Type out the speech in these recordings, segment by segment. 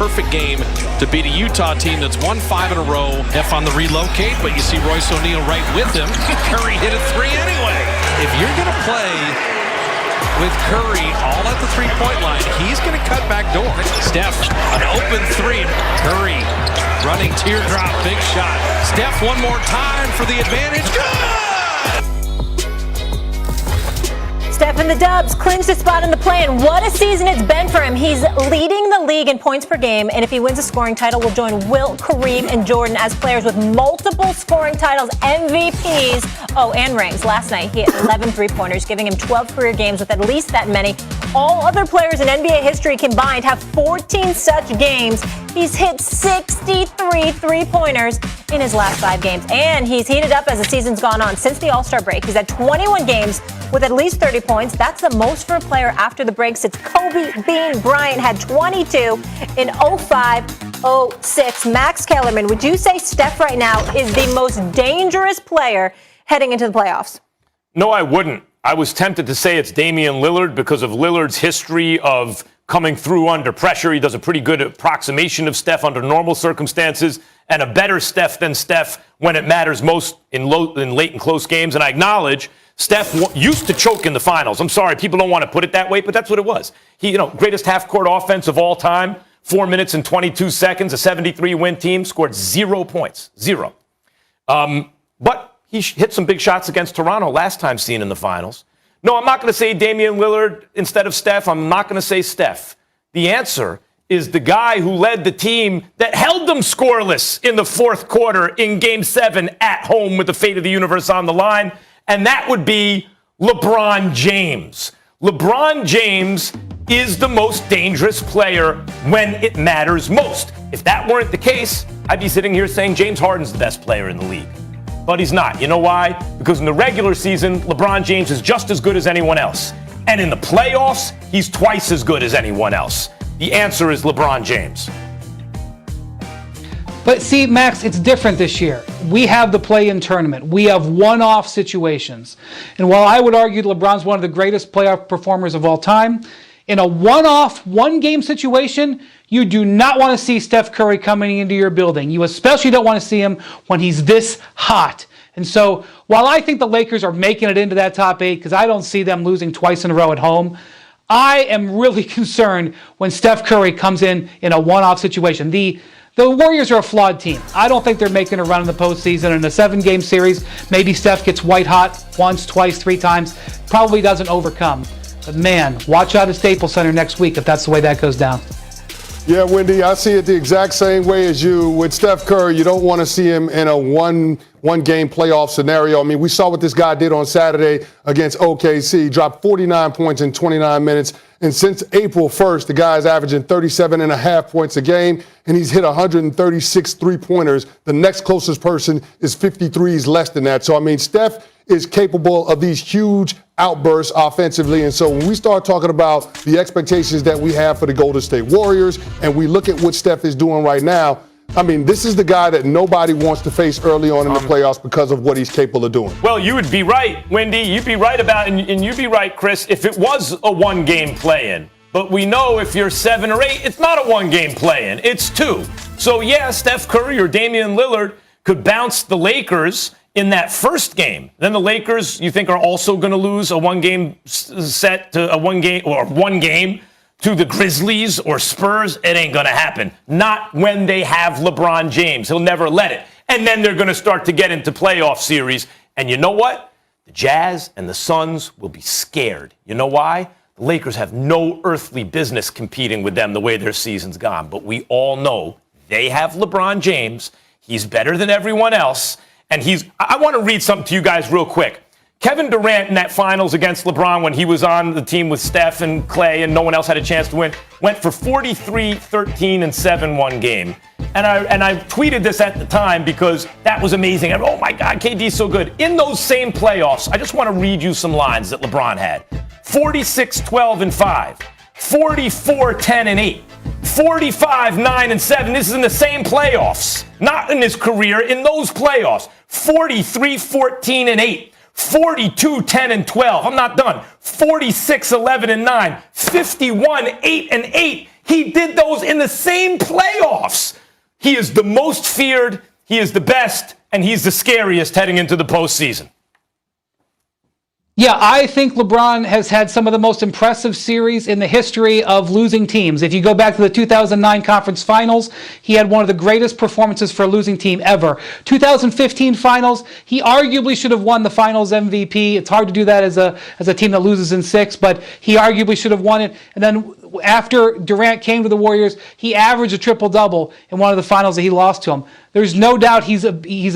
perfect game to beat a Utah team that's won 5 in a row. F on the relocate, but you see Royce O'Neal right with him. Curry hit a 3 anyway. If you're going to play with Curry all at the three-point line, he's going to cut back door. Steph, an open 3. Curry running teardrop, big shot. Steph one more time for the advantage. Good! Steph and the Dubs clinch a spot in the play-in. What a season it's been for him. He's leading the league in points per game, and if he wins a scoring title, will join Wilt, Kareem, and Jordan as players with multiple scoring titles, MVPs, and rings. Last night, he hit 11 three-pointers, giving him 12 career games with at least that many. All other players in NBA history combined have 14 such games. He's hit 63 three-pointers in his last 5 games, and he's heated up as the season's gone on. Since the All-Star break, he's had 21 games with at least 30 points. That's the most for a player after the break since Kobe Bean Bryant had 22 in 05-06. Max Kellerman, would you say Steph right now is the most dangerous player heading into the playoffs? No, I wouldn't. I was tempted to say it's Damian Lillard because of Lillard's history of coming through under pressure. He does a pretty good approximation of Steph under normal circumstances, and a better Steph than Steph when it matters most in late and close games. And I acknowledge Steph used to choke in the finals. I'm sorry, people don't want to put it that way, but that's what it was. He, greatest half-court offense of all time, 4 minutes and 22 seconds, a 73-win team, scored 0 points. 0. But he hit some big shots against Toronto last time seen in the finals. No, I'm not going to say Damian Lillard instead of Steph. I'm not going to say Steph. The answer is the guy who led the team that held them scoreless in the fourth quarter in Game 7 at home with the fate of the universe on the line, and that would be LeBron James. LeBron James is the most dangerous player when it matters most. If that weren't the case, I'd be sitting here saying James Harden's the best player in the league. But he's not. You know why? Because in the regular season, LeBron James is just as good as anyone else. And in the playoffs, he's twice as good as anyone else. The answer is LeBron James. But see, Max, it's different this year. We have the play-in tournament. We have one-off situations. And while I would argue LeBron's one of the greatest playoff performers of all time, in a one-off, one-game situation, you do not want to see Steph Curry coming into your building. You especially don't want to see him when he's this hot. And so while I think the Lakers are making it into that top 8, because I don't see them losing twice in a row at home, I am really concerned when Steph Curry comes in a one-off situation. The Warriors are a flawed team. I don't think they're making a run in the postseason. In a 7-game series, maybe Steph gets white hot once, twice, 3 times. Probably doesn't overcome. But man, watch out at Staples Center next week if that's the way that goes down. Yeah, Wendy, I see it the exact same way as you. With Steph Curry, you don't want to see him in a one-game playoff scenario. I mean, we saw what this guy did on Saturday against OKC. Dropped 49 points in 29 minutes. And since April 1st, the guy's averaging 37.5 points a game, and he's hit 136 three-pointers. The next closest person is 53s less than that. So, I mean, Steph is capable of these huge outbursts offensively. And so when we start talking about the expectations that we have for the Golden State Warriors, and we look at what Steph is doing right now, I mean, this is the guy that nobody wants to face early on in the playoffs because of what he's capable of doing. Well, you would be right, Wendy. You'd be right about it, and you'd be right, Chris, if it was a one-game play-in. But we know if you're 7 or 8, it's not a one-game play-in. It's 2. So, yeah, Steph Curry or Damian Lillard could bounce the Lakers in that first game. Then the Lakers, you think, are also going to lose a one-game set to one game to the Grizzlies or Spurs? It ain't going to happen. Not when they have LeBron James. He'll never let it. And then they're going to start to get into playoff series. And you know what? The Jazz and the Suns will be scared. You know why? The Lakers have no earthly business competing with them the way their season's gone. But we all know they have LeBron James. He's better than everyone else. And I want to read something to you guys real quick. Kevin Durant in that finals against LeBron when he was on the team with Steph and Clay and no one else had a chance to win, went for 43, 13, and 7 one game. And I tweeted this at the time because that was amazing. Oh my God, KD's so good. In those same playoffs, I just want to read you some lines that LeBron had. 46, 12, and 5. 44, 10, and 8. 45, 9, and 7. This is in the same playoffs. Not in his career, in those playoffs. 43, 14, and 8. 42, 10, and 12. I'm not done. 46, 11, and 9. 51, 8, and 8. He did those in the same playoffs. He is the most feared, he is the best, and he's the scariest heading into the postseason. Yeah, I think LeBron has had some of the most impressive series in the history of losing teams. If you go back to the 2009 conference finals, he had one of the greatest performances for a losing team ever. 2015 finals, he arguably should have won the finals MVP. It's hard to do that as a team that loses in 6, but he arguably should have won it. And then after Durant came to the Warriors, he averaged a triple-double in one of the finals that he lost to him. There's no doubt he's a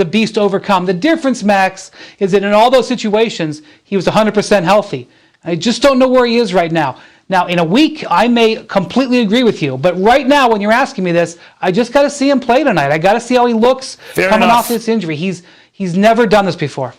beast to overcome. The difference, Max, is that in all those situations, he was 100% healthy. I just don't know where he is right now. Now, in a week, I may completely agree with you. But right now, when you're asking me this, I just got to see him play tonight. I got to see how he looks coming off this injury. He's never done this before.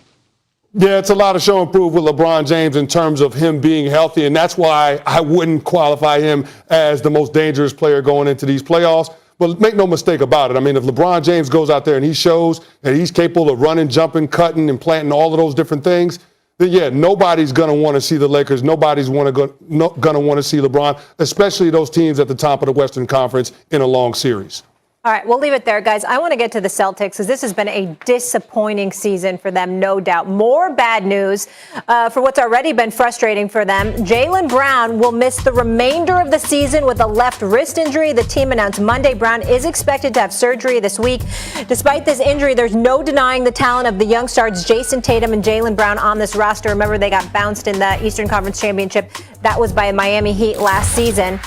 Yeah, it's a lot of show and prove with LeBron James in terms of him being healthy, and that's why I wouldn't qualify him as the most dangerous player going into these playoffs. But make no mistake about it. I mean, if LeBron James goes out there and he shows that he's capable of running, jumping, cutting, and planting all of those different things, then yeah, nobody's going to want to see the Lakers. Nobody's going to want to see LeBron, especially those teams at the top of the Western Conference in a long series. All right, we'll leave it there, guys. I want to get to the Celtics because this has been a disappointing season for them, no doubt. More bad news for what's already been frustrating for them. Jaylen Brown will miss the remainder of the season with a left wrist injury. The team announced Monday Brown is expected to have surgery this week. Despite this injury, there's no denying the talent of the young stars Jayson Tatum and Jaylen Brown on this roster. Remember, they got bounced in the Eastern Conference Championship. That was by Miami Heat last season.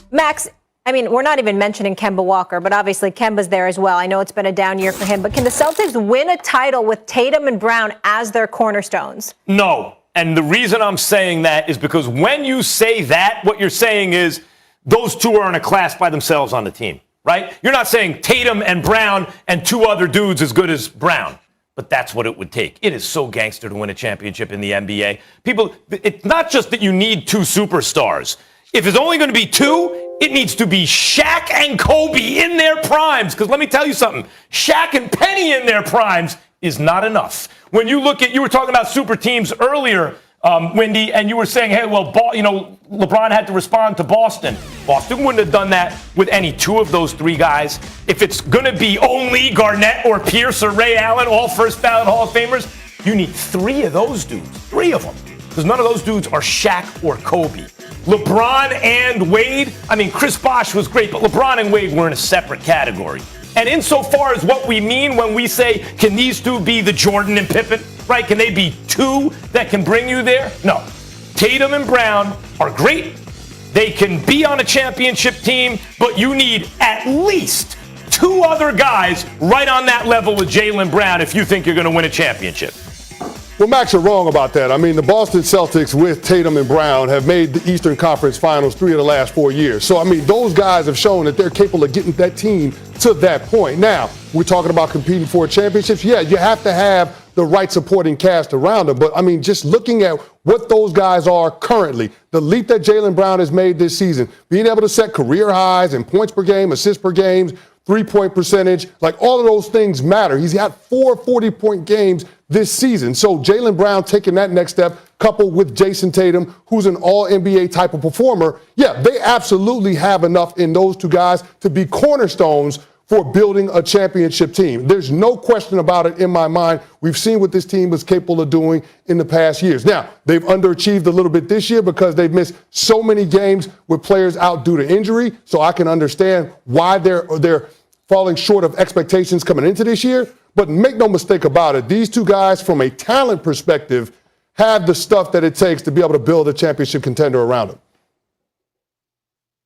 Max, I mean, we're not even mentioning Kemba Walker, but obviously Kemba's there as well. I know it's been a down year for him, but can the Celtics win a title with Tatum and Brown as their cornerstones? No. And the reason I'm saying that is because when you say that, what you're saying is those two are in a class by themselves on the team, right? You're not saying Tatum and Brown and two other dudes as good as Brown. But that's what it would take. It is so gangster to win a championship in the NBA. People, it's not just that you need two superstars. If it's only going to be two, it needs to be Shaq and Kobe in their primes. Because let me tell you something, Shaq and Penny in their primes is not enough. When you look at, you were talking about super teams earlier, Wendy, and you were saying, hey, well, LeBron had to respond to Boston. Boston wouldn't have done that with any two of those three guys. If it's going to be only Garnett or Pierce or Ray Allen, all first ballot Hall of Famers, you need three of those dudes, three of them. Because none of those dudes are Shaq or Kobe. LeBron and Wade, I mean, Chris Bosh was great, but LeBron and Wade were in a separate category. And insofar as what we mean when we say, can these two be the Jordan and Pippen, right? Can they be two that can bring you there? No. Tatum and Brown are great. They can be on a championship team, but you need at least two other guys right on that level with Jaylen Brown if you think you're going to win a championship. Well, Max, you're wrong about that. I mean, the Boston Celtics with Tatum and Brown have made the Eastern Conference Finals 3 of the last 4 years. So, I mean, those guys have shown that they're capable of getting that team to that point. Now, we're talking about competing for championships. Yeah, you have to have the right supporting cast around them. But, I mean, just looking at what those guys are currently, the leap that Jaylen Brown has made this season, being able to set career highs in points per game, assists per game, three-point percentage, like all of those things matter. He's had 4 40-point games this season. So Jaylen Brown taking that next step, coupled with Jayson Tatum, who's an all-NBA type of performer, yeah, they absolutely have enough in those two guys to be cornerstones for building a championship team. There's no question about it in my mind. We've seen what this team was capable of doing in the past years. Now, they've underachieved a little bit this year because they've missed so many games with players out due to injury. So I can understand why they're falling short of expectations coming into this year. But make no mistake about it, these two guys, from a talent perspective, have the stuff that it takes to be able to build a championship contender around them.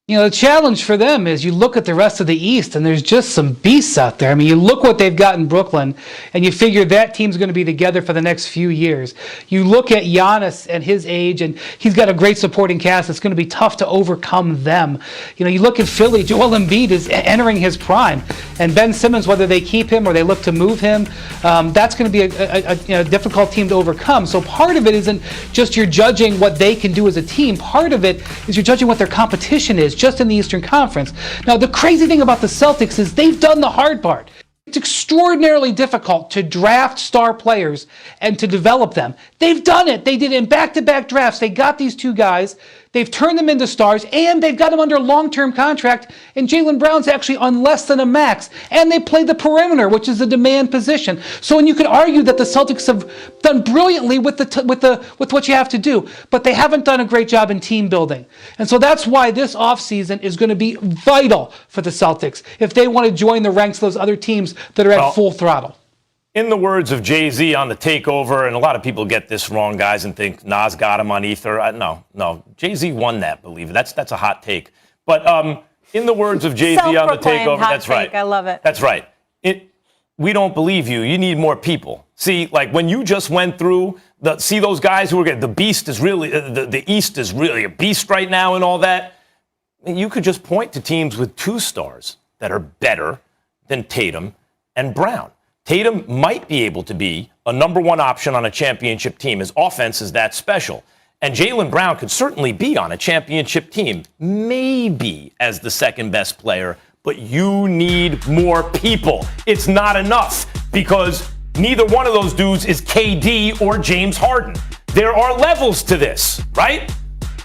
You know, the challenge for them is you look at the rest of the East and there's just some beasts out there. I mean, you look what they've got in Brooklyn and you figure that team's going to be together for the next few years. You look at Giannis and his age and he's got a great supporting cast. It's going to be tough to overcome them. You know, you look at Philly, Joel Embiid is entering his prime. And Ben Simmons, whether they keep him or they look to move him, that's going to be a difficult team to overcome. So part of it isn't just you're judging what they can do as a team. Part of it is you're judging what their competition is, just in the Eastern Conference. Now, the crazy thing about the Celtics is they've done the hard part. It's extraordinarily difficult to draft star players and to develop them. They've done it. They did it in back-to-back drafts. They got these two guys. They've turned them into stars, and they've got them under long-term contract, and Jaylen Brown's actually on less than a max. And they play the perimeter, which is a demand position. So, and you could argue that the Celtics have done brilliantly with what you have to do, but they haven't done a great job in team building. And so that's why this offseason is going to be vital for the Celtics if they want to join the ranks of those other teams that are at full throttle. In the words of Jay-Z on The Takeover, and a lot of people get this wrong, guys, and think Nas got him on Ether. No. Jay-Z won that, believe it. That's a hot take. But in the words of Jay-Z on The Takeover, that's right. I love it. That's right. We don't believe you. You need more people. See, like when you just went through, see those guys who are getting, the beast is really, the East is really a beast right now and all that. You could just point to teams with 2 stars that are better than Tatum and Brown. Tatum might be able to be a number 1 option on a championship team. His offense is that special. And Jaylen Brown could certainly be on a championship team, maybe as the second best player, but you need more people. It's not enough because neither one of those dudes is KD or James Harden. There are levels to this, right?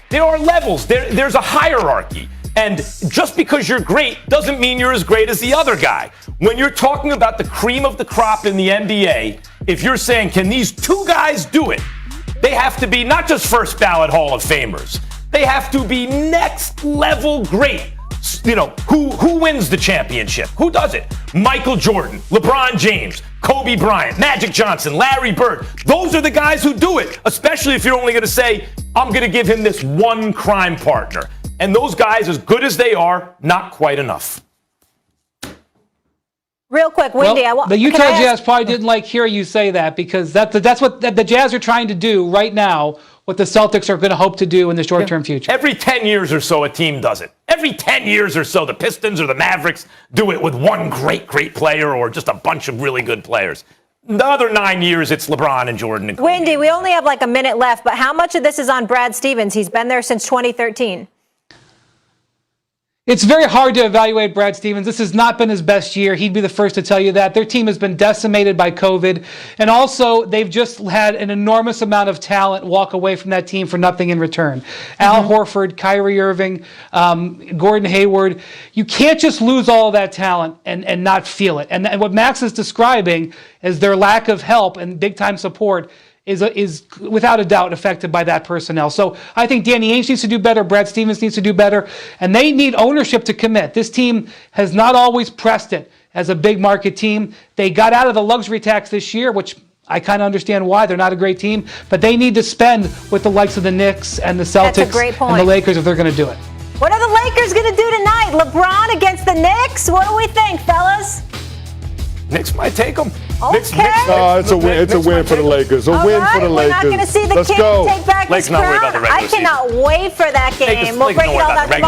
There are levels. There's a hierarchy. And just because you're great doesn't mean you're as great as the other guy. When you're talking about the cream of the crop in the NBA, if you're saying, can these 2 guys do it? They have to be not just first ballot Hall of Famers. They have to be next level great. You know, who wins the championship? Who does it? Michael Jordan, LeBron James, Kobe Bryant, Magic Johnson, Larry Bird. Those are the guys who do it, especially if you're only going to say, I'm going to give him this one crime partner. And those guys, as good as they are, not quite enough. Real quick, Wendy, the Utah Jazz probably didn't like hearing you say that because that's what the Jazz are trying to do right now, what the Celtics are going to hope to do in the short-term future. Every 10 years or so, a team does it. Every 10 years or so, the Pistons or the Mavericks do it with one great player or just a bunch of really good players. The other 9 years, it's LeBron and Jordan and Kobe. Wendy, we only have like a minute left, but how much of this is on Brad Stevens? He's been there since 2013. It's very hard to evaluate Brad Stevens. This has not been his best year. He'd be the first to tell you that. Their team has been decimated by COVID. And also, they've just had an enormous amount of talent walk away from that team for nothing in return. Al Horford, Kyrie Irving, Gordon Hayward. You can't just lose all of that talent and not feel it. And what Max is describing is their lack of help and big-time support is without a doubt affected by that personnel. So I think Danny Ainge needs to do better, Brad Stevens needs to do better, and they need ownership to commit. This team has not always pressed it as a big market team. They got out of the luxury tax this year, which I kind of understand why. They're not a great team, but they need to spend with the likes of the Knicks and the Celtics and the Lakers if they're going to do it. What are the Lakers going to do tonight? LeBron against the Knicks? What do we think, fellas? Knicks might take them. Okay. It's a win. It's a win for the Lakers. A win for the Lakers. We're not going to see the king take back his crown. I cannot wait for that game. We'll break it all down tomorrow.